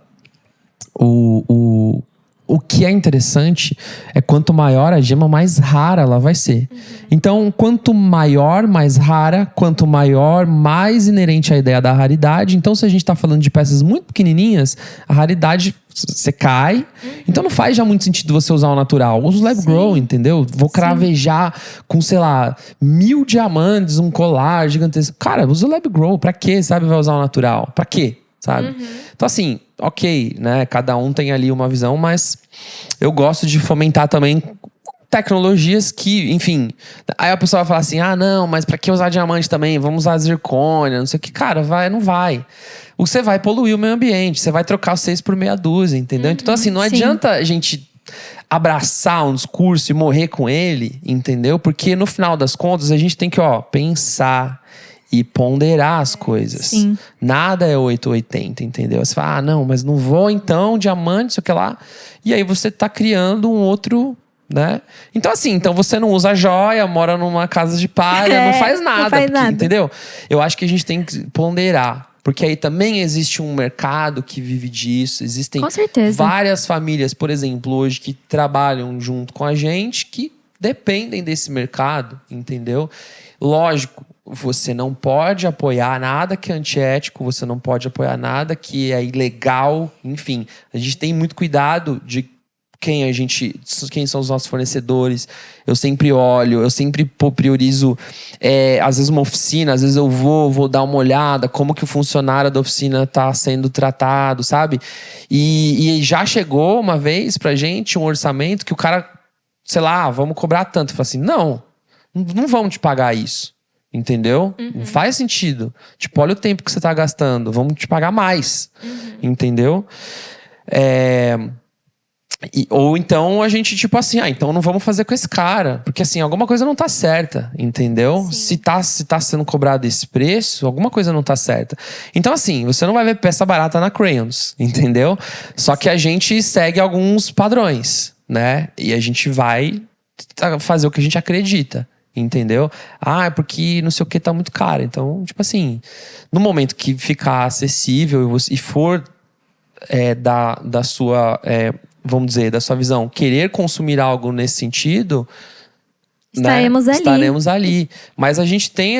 o que é interessante é quanto maior a gema, mais rara ela vai ser. Então, quanto maior, mais rara. Quanto maior, mais inerente à ideia da raridade. Então, se a gente está falando de peças muito pequenininhas, a raridade, você cai. Então, não faz já muito sentido você usar o natural. Usa o Lab Grow, entendeu? Vou cravejar com, sei lá, 1000 diamantes, um colar gigantesco. Cara, usa o Lab Grow. Pra quê, sabe? Vai usar o natural? Pra quê? Sabe? Então, assim, ok, né? Cada um tem ali uma visão, mas eu gosto de fomentar também tecnologias que, enfim... Aí a pessoa vai falar assim, não, mas pra que usar diamante também? Vamos usar zircônia, não sei o que. Cara, não vai. Você vai poluir o meio ambiente, você vai trocar os 6 por meia dúzia, entendeu? Então, assim, não adianta a gente abraçar um discurso e morrer com ele, entendeu? Porque no final das contas, a gente tem que, pensar e ponderar as coisas. Sim. Nada é 880, entendeu? Você fala, não, mas não vou então, diamante, sei o que lá. E aí você tá criando um outro, né? Então assim, você não usa joia, mora numa casa de palha, não faz nada. Não faz nada. Entendeu? Eu acho que a gente tem que ponderar. Porque aí também existe um mercado que vive disso. Existem com certeza várias famílias, por exemplo, hoje que trabalham junto com a gente, que dependem desse mercado, entendeu? Lógico, você não pode apoiar nada que é antiético, você não pode apoiar nada que é ilegal, enfim. A gente tem muito cuidado de quem são os nossos fornecedores. Eu sempre olho, eu sempre priorizo, às vezes uma oficina, às vezes eu vou dar uma olhada, como que o funcionário da oficina está sendo tratado, sabe? E já chegou uma vez pra gente um orçamento que o cara, sei lá, vamos cobrar tanto. Eu falo assim, não vamos te pagar isso. Entendeu? Não faz sentido. Tipo, olha o tempo que você tá gastando. Vamos te pagar mais. Entendeu? Ou então a gente, tipo assim, então não vamos fazer com esse cara. Porque assim, alguma coisa não tá certa, entendeu? Se tá sendo cobrado esse preço, alguma coisa não tá certa. Então assim, você não vai ver peça barata na Crayons, entendeu? Só que a gente segue alguns padrões, né? E a gente vai fazer o que a gente acredita, entendeu? É porque não sei o que tá muito caro. Então, tipo assim, no momento que ficar acessível e for da sua... vamos dizer, da sua visão, querer consumir algo nesse sentido, estaremos ali. Mas a gente tem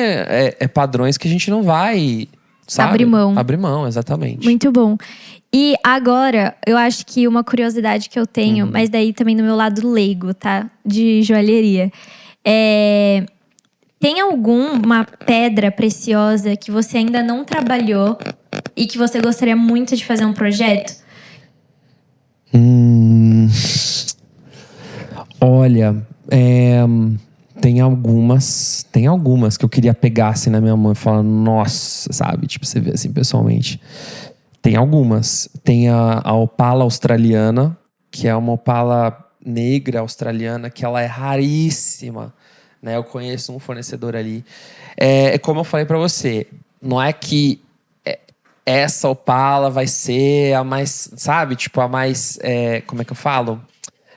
padrões que a gente não vai, sabe? Abrir mão. Abrir mão, exatamente. Muito bom. E agora, eu acho que uma curiosidade que eu tenho, mas daí também no meu lado leigo, tá? De joalheria. Tem alguma pedra preciosa que você ainda não trabalhou e que você gostaria muito de fazer um projeto? Olha, tem algumas que eu queria pegar assim na minha mão e falar, nossa, sabe? Tipo, você vê assim pessoalmente. Tem algumas. Tem a opala australiana, que é uma opala negra australiana, que ela é raríssima, né? Eu conheço um fornecedor ali. Como eu falei pra você, não é que essa opala vai ser a mais, sabe? Tipo, a mais, como é que eu falo?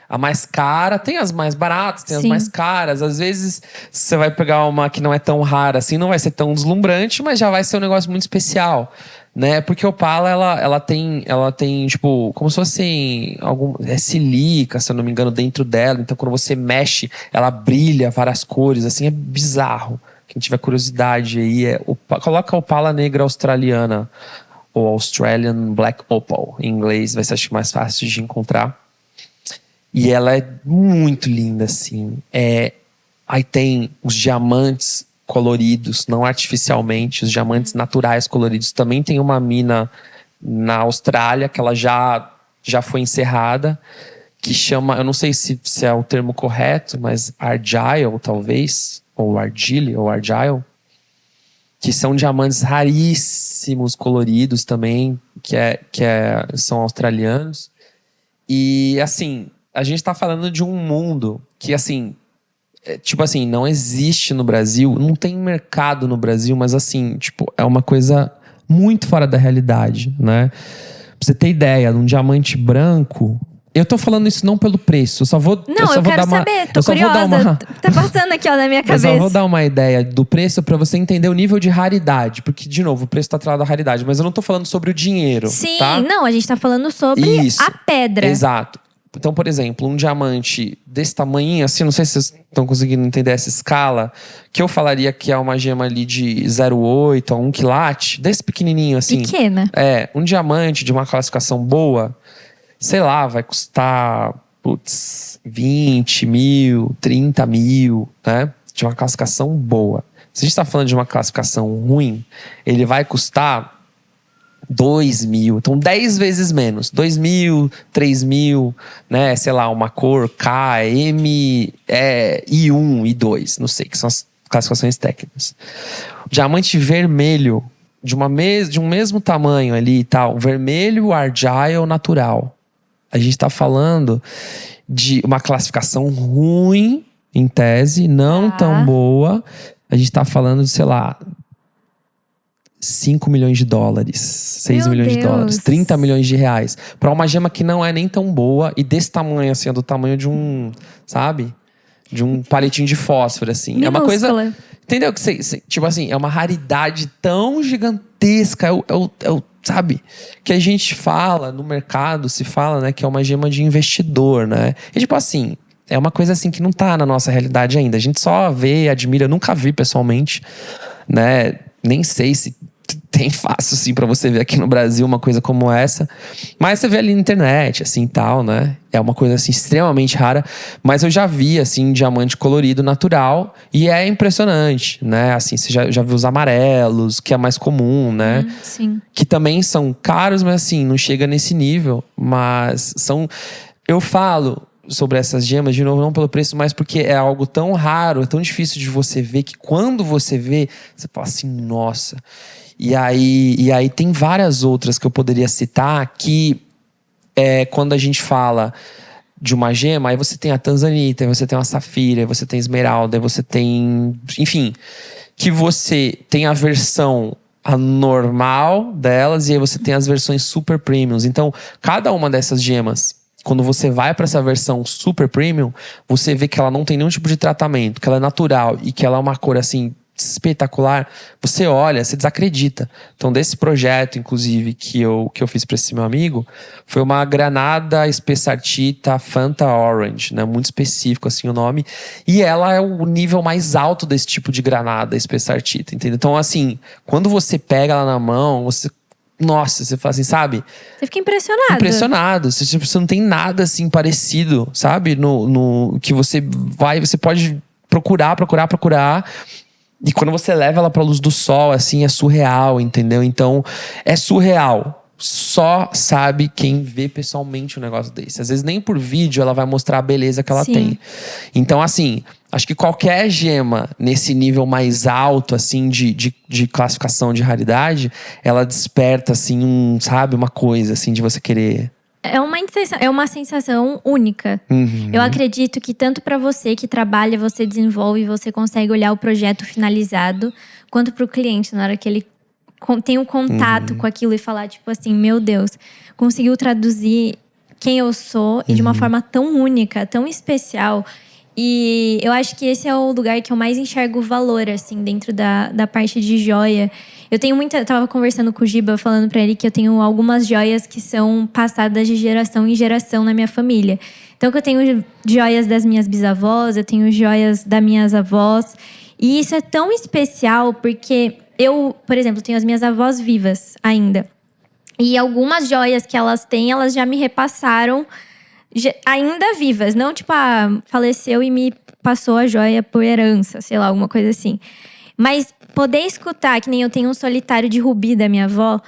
A mais cara, tem as mais baratas, tem as mais caras. Às vezes, você vai pegar uma que não é tão rara assim, não vai ser tão deslumbrante, mas já vai ser um negócio muito especial, né? Porque a opala, ela tem, tipo, como se fosse sílica, se eu não me engano, dentro dela. Então, quando você mexe, ela brilha várias cores, assim, é bizarro. Quem tiver curiosidade aí, coloca a opala negra australiana, ou Australian Black Opal, em inglês, vai ser acho mais fácil de encontrar. E ela é muito linda, assim. Aí tem os diamantes coloridos, não artificialmente, os diamantes naturais coloridos. Também tem uma mina na Austrália, que ela já foi encerrada, que chama, eu não sei se é o termo correto, mas Argyle, talvez, ou Argyle, que são diamantes raríssimos, coloridos também, são australianos. E, assim, a gente tá falando de um mundo que, assim, tipo assim, não existe no Brasil, não tem mercado no Brasil, mas, assim, tipo, é uma coisa muito fora da realidade, né? Pra você ter ideia, um diamante branco... Eu tô falando isso não pelo preço, eu quero saber, tô curiosa. Tá passando aqui, ó, na minha cabeça. Eu só vou dar uma ideia do preço pra você entender o nível de raridade. Porque, de novo, o preço tá atrelado à raridade. Mas eu não tô falando sobre o dinheiro, Sim, tá? Não, a gente tá falando sobre a pedra. Exato. Então, por exemplo, um diamante desse tamanho, assim, não sei se vocês estão conseguindo entender essa escala, que eu falaria que é uma gema ali de 0,8 a 1 quilate, desse pequenininho, assim. Pequena. Um diamante de uma classificação boa, sei lá, vai custar, 20 mil, 30 mil, né? De uma classificação boa. Se a gente tá falando de uma classificação ruim, ele vai custar 2 mil. Então, 10 vezes menos. 2 mil, 3 mil, né? Sei lá, uma cor K, M, I1, I2, não sei, que são as classificações técnicas. Diamante vermelho, de um mesmo tamanho ali e tal, vermelho Argyle natural. A gente tá falando de uma classificação ruim, em tese, não tão boa. A gente tá falando de, sei lá, 5 milhões de dólares, 6 milhões de dólares, 30 milhões de reais. Pra uma gema que não é nem tão boa e desse tamanho, assim, é do tamanho de um, sabe? De um palitinho de fósforo, assim. Minúscula. É uma coisa... Entendeu? Tipo assim, é uma raridade tão gigantesca. Sabe? Que a gente fala, no mercado se fala, né? Que é uma gema de investidor, né? E tipo assim, é uma coisa assim que não tá na nossa realidade ainda. A gente só vê, admira, eu nunca vi pessoalmente, né? Nem sei se tem fácil, assim, pra você ver aqui no Brasil uma coisa como essa. Mas você vê ali na internet, assim, tal, né? É uma coisa, assim, extremamente rara. Mas eu já vi, assim, diamante colorido natural. E é impressionante, né? Assim, você já viu os amarelos, que é mais comum, né? Sim. Que também são caros, mas, assim, não chega nesse nível. Mas são... Eu falo sobre essas gemas, de novo, não pelo preço, mas porque é algo tão raro, é tão difícil de você ver, que quando você vê, você fala assim, nossa... E aí tem várias outras que eu poderia citar que quando a gente fala de uma gema, aí você tem a tanzanita, aí você tem a safira, aí você tem a esmeralda, aí você tem… Enfim, que você tem a versão a normal delas e aí você tem as versões super premiums. Então, cada uma dessas gemas, quando você vai para essa versão super premium, você vê que ela não tem nenhum tipo de tratamento, que ela é natural e que ela é uma cor assim espetacular. Você olha, você desacredita. Então, desse projeto, inclusive, que eu fiz para esse meu amigo, foi uma granada espessartita Fanta Orange, né? Muito específico assim o nome. E ela é o nível mais alto desse tipo de granada espessartita, entendeu? Então, assim, quando você pega ela na mão, nossa, você fala assim, sabe? Você fica impressionado. Impressionado. Você não tem nada assim parecido, sabe? No que você pode procurar. E quando você leva ela pra luz do sol, assim, é surreal, entendeu? Então, é surreal. Só sabe quem vê pessoalmente um negócio desse. Às vezes nem por vídeo ela vai mostrar a beleza que ela tem. Então, assim, acho que qualquer gema nesse nível mais alto, assim, de classificação de raridade, ela desperta, assim, sabe? Uma coisa, assim, de você querer… É uma sensação única. Eu acredito que tanto para você que trabalha, você desenvolve, você consegue olhar o projeto finalizado, quanto para o cliente, na hora que ele tem um contato com aquilo e falar, tipo assim, meu Deus, conseguiu traduzir quem eu sou e de uma forma tão única, tão especial. E eu acho que esse é o lugar que eu mais enxergo valor, assim, dentro da parte de joia. Eu tava conversando com o Giba, falando pra ele que eu tenho algumas joias que são passadas de geração em geração na minha família. Então, eu tenho joias das minhas bisavós, eu tenho joias das minhas avós. E isso é tão especial porque eu, por exemplo, tenho as minhas avós vivas ainda. E algumas joias que elas têm, elas já me repassaram ainda vivas. Não, tipo, faleceu e me passou a joia por herança, sei lá, alguma coisa assim. Mas poder escutar, que nem eu tenho um solitário de rubi da minha avó,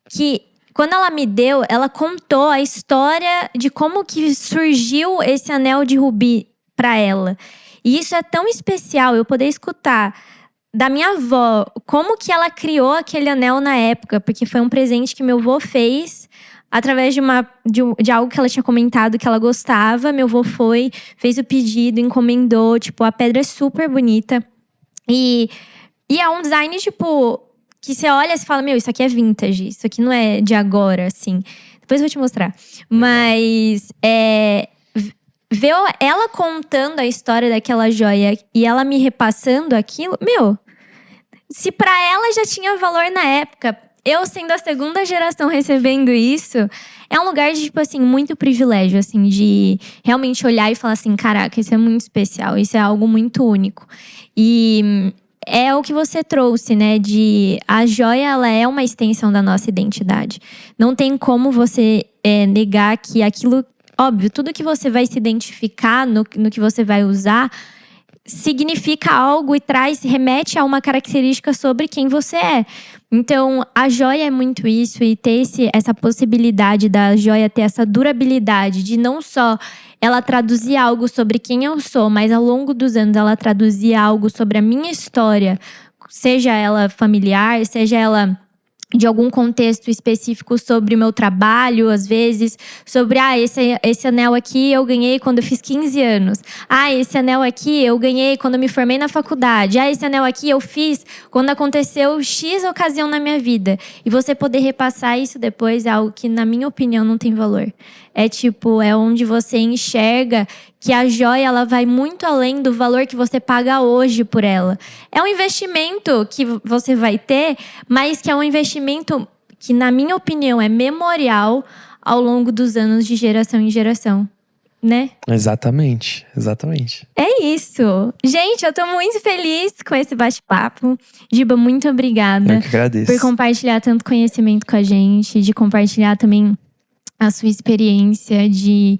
que quando ela me deu, ela contou a história de como que surgiu esse anel de rubi pra ela. E isso é tão especial, eu poder escutar da minha avó, como que ela criou aquele anel na época. Porque foi um presente que meu avô fez através de algo que ela tinha comentado que ela gostava. Meu avô fez o pedido, encomendou. Tipo, a pedra é super bonita. E é um design, tipo, que você olha e fala, meu, isso aqui é vintage. Isso aqui não é de agora, assim. Depois eu vou te mostrar. Mas, ver ela contando a história daquela joia e ela me repassando aquilo, meu, se pra ela já tinha valor na época, eu sendo a segunda geração recebendo isso, é um lugar de, tipo assim, muito privilégio, assim, de realmente olhar e falar assim, caraca, isso é muito especial, isso é algo muito único. E é o que você trouxe, né? A joia, ela é uma extensão da nossa identidade. Não tem como você negar que aquilo… Óbvio, tudo que você vai se identificar no que você vai usar significa algo e remete a uma característica sobre quem você é. Então, a joia é muito isso, e ter essa possibilidade da joia ter essa durabilidade de não só ela traduzir algo sobre quem eu sou, mas ao longo dos anos ela traduzir algo sobre a minha história, seja ela familiar, seja ela de algum contexto específico sobre o meu trabalho, às vezes, sobre, esse anel aqui eu ganhei quando eu fiz 15 anos. Esse anel aqui eu ganhei quando eu me formei na faculdade. Esse anel aqui eu fiz quando aconteceu X ocasião na minha vida. E você poder repassar isso depois é algo que, na minha opinião, não tem valor. É onde você enxerga que a joia, ela vai muito além do valor que você paga hoje por ela. É um investimento que você vai ter, mas que é um investimento que, na minha opinião, é memorial ao longo dos anos, de geração em geração, né? Exatamente. É isso. Gente, eu tô muito feliz com esse bate-papo. Giba, muito obrigada. Eu que agradeço. Por compartilhar tanto conhecimento com a gente, de compartilhar também a sua experiência, de,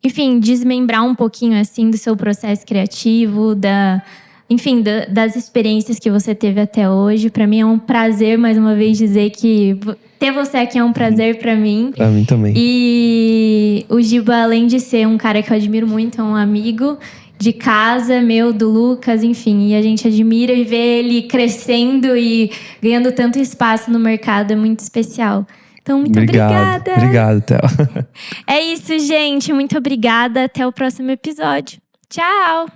enfim, desmembrar um pouquinho, assim, do seu processo criativo, das experiências que você teve até hoje. Pra mim é um prazer, mais uma vez, dizer que ter você aqui é um prazer pra mim. Pra mim também. E o Giba, além de ser um cara que eu admiro muito, é um amigo de casa, meu, do Lucas, enfim. E a gente admira e ver ele crescendo e ganhando tanto espaço no mercado, é muito especial. Então, muito obrigada. Obrigado, Theo. É isso, gente. Muito obrigada. Até o próximo episódio. Tchau!